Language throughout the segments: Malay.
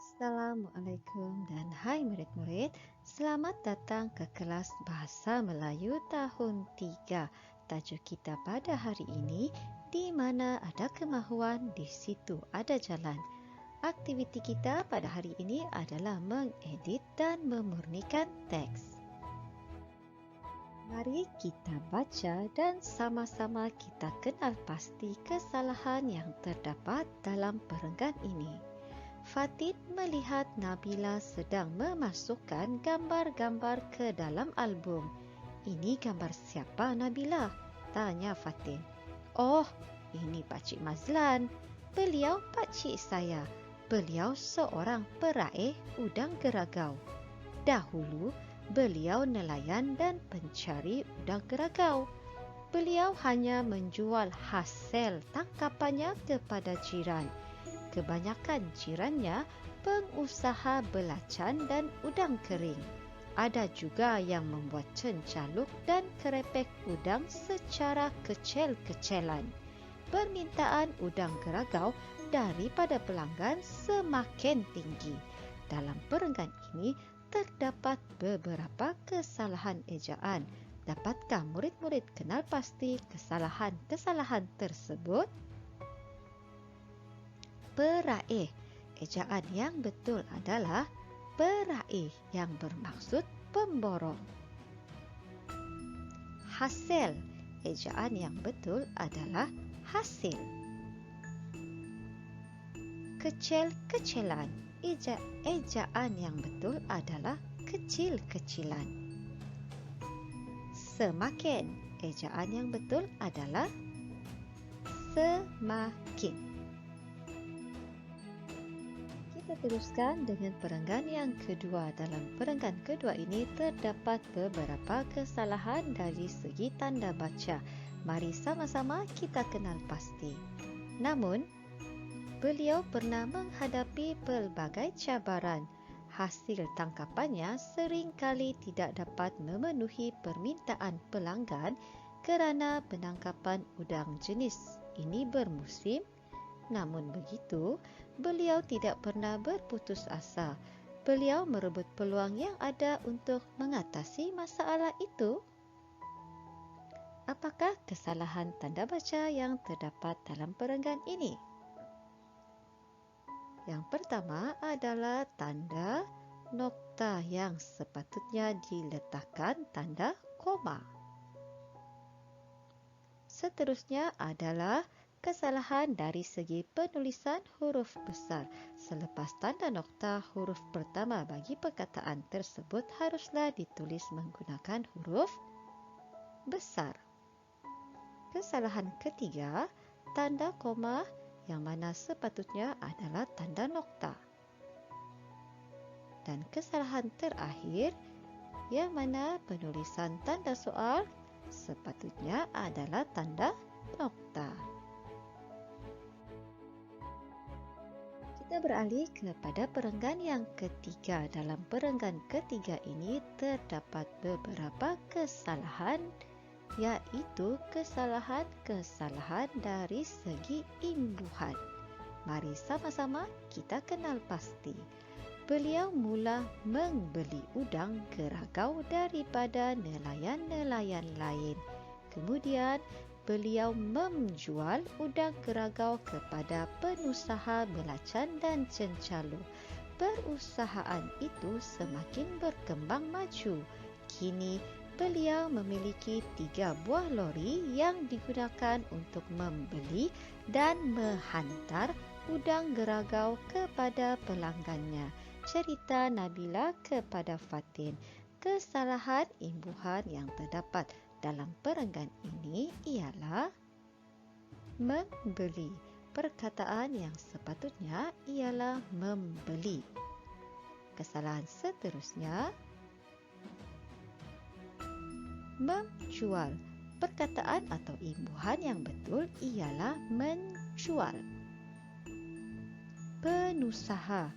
Assalamualaikum dan hai murid-murid. Selamat datang ke kelas Bahasa Melayu tahun 3. Tajuk kita pada hari ini, di mana ada kemahuan, di situ ada jalan. Aktiviti kita pada hari ini adalah mengedit dan memurnikan teks. Mari kita baca dan sama-sama kita kenal pasti kesalahan yang terdapat dalam perenggan ini. Fatin melihat Nabila sedang memasukkan gambar-gambar ke dalam album. "Ini gambar siapa, Nabila?" tanya Fatin. "Oh, ini Pakcik Mazlan. Beliau pakcik saya. Beliau seorang peraih udang geragau. Dahulu, beliau nelayan dan pencari udang geragau. Beliau hanya menjual hasil tangkapannya kepada jiran. Kebanyakan jirannya pengusaha belacan dan udang kering. Ada juga yang membuat cencaluk dan kerepek udang secara kecil-kecilan. Permintaan udang geragau daripada pelanggan semakin tinggi. Dalam perenggan ini terdapat beberapa kesalahan ejaan. Dapatkah murid-murid kenal pasti kesalahan-kesalahan tersebut? Peraih. Ejaan yang betul adalah peraih yang bermaksud pemborong. Hasil. Ejaan yang betul adalah hasil. Kecil-kecilan. Ejaan yang betul adalah kecil-kecilan. Semakin. Ejaan yang betul adalah semakin. Kita teruskan dengan perenggan yang kedua. Dalam perenggan kedua ini terdapat beberapa kesalahan dari segi tanda baca. Mari sama-sama kita kenal pasti. Namun, beliau pernah menghadapi pelbagai cabaran. Hasil tangkapannya seringkali tidak dapat memenuhi permintaan pelanggan kerana penangkapan udang jenis ini bermusim. Namun begitu, beliau tidak pernah berputus asa. Beliau merebut peluang yang ada untuk mengatasi masalah itu. Apakah kesalahan tanda baca yang terdapat dalam perenggan ini? Yang pertama adalah tanda nokta yang sepatutnya diletakkan tanda koma. Seterusnya adalah kesalahan dari segi penulisan huruf besar. Selepas tanda nokta, huruf pertama bagi perkataan tersebut haruslah ditulis menggunakan huruf besar. Kesalahan ketiga, tanda koma yang mana sepatutnya adalah tanda nokta. Dan kesalahan terakhir, yang mana penulisan tanda soal sepatutnya adalah tanda nokta. Kita beralih kepada perenggan yang ketiga. Dalam perenggan ketiga ini terdapat beberapa kesalahan, iaitu kesalahan-kesalahan dari segi imbuhan. Mari sama-sama kita kenal pasti. Beliau mula membeli udang geragau daripada nelayan-nelayan lain. Kemudian, beliau menjual udang geragau kepada pengusaha belacan dan cencaluk. Perusahaan itu semakin berkembang maju. Kini, beliau memiliki 3 buah lori yang digunakan untuk membeli dan menghantar udang geragau kepada pelanggannya. Cerita Nabila kepada Fatin. Kesalahan imbuhan yang terdapat dalam perenggan ini ialah membeli. Perkataan yang sepatutnya ialah membeli. Kesalahan seterusnya, menjual. Perkataan atau imbuhan yang betul ialah menjual. Pengusaha.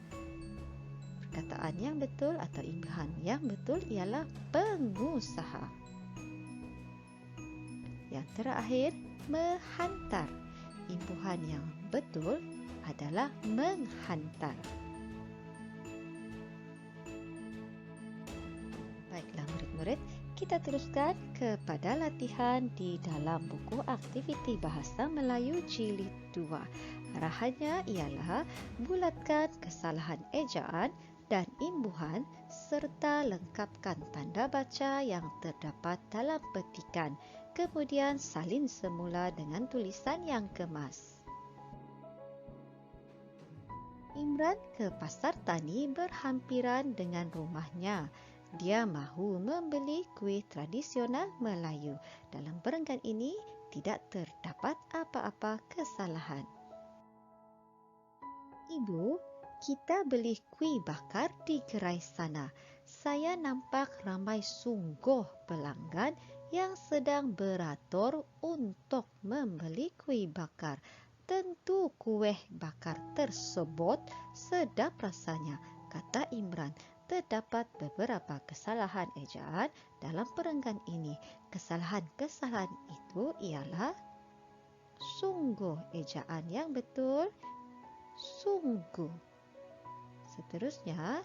Perkataan yang betul atau imbuhan yang betul ialah pengusaha. Yang terakhir, menghantar. Imbuhan yang betul adalah menghantar. Kita teruskan kepada latihan di dalam buku aktiviti bahasa Melayu jilid 2. Arahannya ialah bulatkan kesalahan ejaan dan imbuhan serta lengkapkan tanda baca yang terdapat dalam petikan. Kemudian salin semula dengan tulisan yang kemas. Imran ke pasar tani berhampiran dengan rumahnya. Dia mahu membeli kuih tradisional Melayu. Dalam perenggan ini, tidak terdapat apa-apa kesalahan. Ibu, kita beli kuih bakar di gerai sana. Saya nampak ramai sungguh pelanggan yang sedang beratur untuk membeli kuih bakar. Tentu kuih bakar tersebut sedap rasanya, kata Imran. Terdapat beberapa kesalahan ejaan dalam perenggan ini. Kesalahan-kesalahan itu ialah sungguh, ejaan yang betul, sungguh. Seterusnya,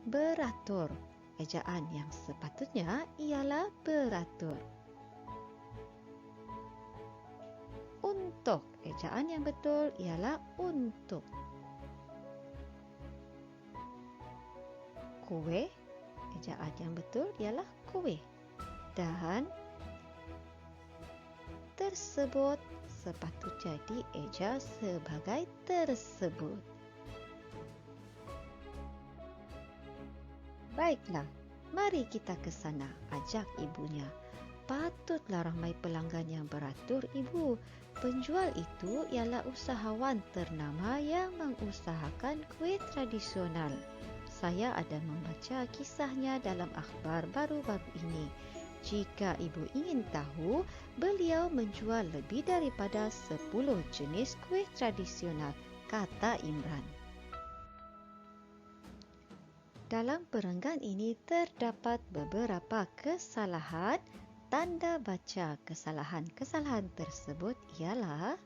beratur, ejaan yang sepatutnya ialah beratur. Untuk, ejaan yang betul ialah untuk. Kuih, ejaan yang betul ialah kuih. Dan tersebut sepatutnya dieja sebagai tersebut. Baiklah, mari kita ke sana, ajak ibunya. Patutlah ramai pelanggan yang beratur, ibu. Penjual itu ialah usahawan ternama yang mengusahakan kuih tradisional. Saya ada membaca kisahnya dalam akhbar baru-baru ini. Jika ibu ingin tahu, beliau menjual lebih daripada 10 jenis kuih tradisional, kata Imran. Dalam perenggan ini terdapat beberapa kesalahan tanda baca. Kesalahan-kesalahan tersebut ialah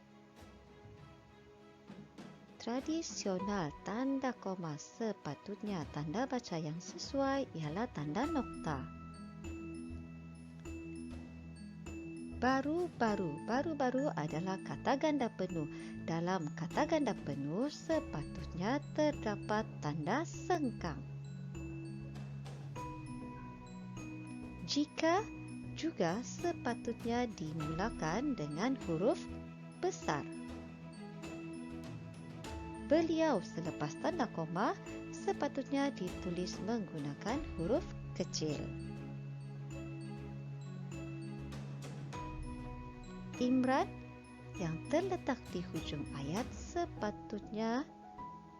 tradisional, tanda koma, sepatutnya tanda baca yang sesuai ialah tanda nokta. Baru-baru adalah kata ganda penuh. Dalam kata ganda penuh sepatutnya terdapat tanda sengkang. Jika juga sepatutnya dimulakan dengan huruf besar. Beliau selepas tanda koma sepatutnya ditulis menggunakan huruf kecil. Imran yang terletak di hujung ayat sepatutnya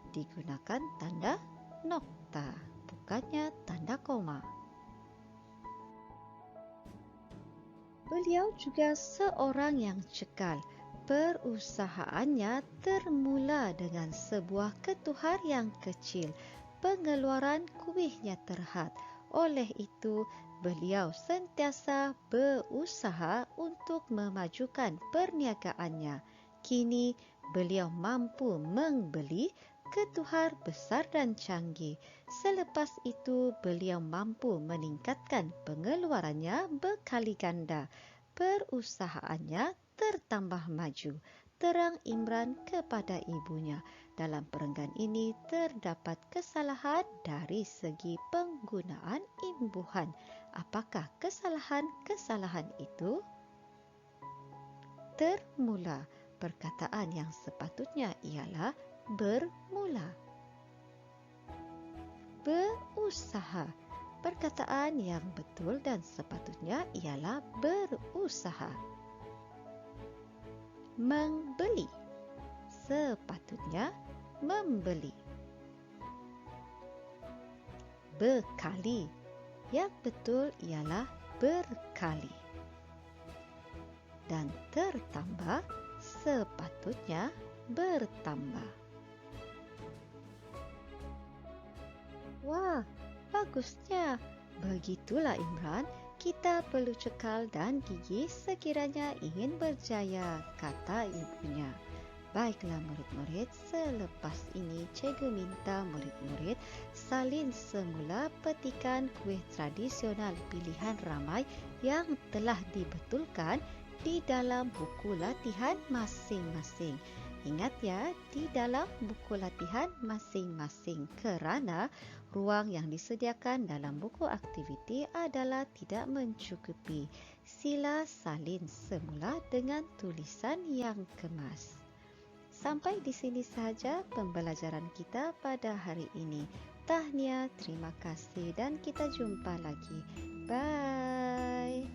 digunakan tanda nokta, bukannya tanda koma. Beliau juga seorang yang cekal. Perusahaannya termula dengan sebuah ketuhar yang kecil. Pengeluaran kuihnya terhad. Oleh itu, beliau sentiasa berusaha untuk memajukan perniagaannya. Kini, beliau mampu membeli ketuhar besar dan canggih. Selepas itu, beliau mampu meningkatkan pengeluarannya berkali ganda. Perusahaannya tertambah maju, terang Imran kepada ibunya. Dalam perenggan ini terdapat kesalahan dari segi penggunaan imbuhan. Apakah kesalahan-kesalahan itu? Termula, perkataan yang sepatutnya ialah bermula. Berusaha, perkataan yang betul dan sepatutnya ialah berusaha. Membeli, sepatutnya membeli. Berkali, yang betul ialah berkali. Dan tertambah, sepatutnya bertambah. Wah, bagusnya. Begitulah Imran. Kita perlu cekal dan gigih sekiranya ingin berjaya, kata ibunya. Baiklah murid-murid, selepas ini cikgu minta murid-murid salin semula petikan kuih tradisional pilihan ramai yang telah dibetulkan di dalam buku latihan masing-masing. Ingat ya, di dalam buku latihan masing-masing kerana ruang yang disediakan dalam buku aktiviti adalah tidak mencukupi. Sila salin semula dengan tulisan yang kemas. Sampai di sini sahaja pembelajaran kita pada hari ini. Tahniah, terima kasih dan kita jumpa lagi. Bye.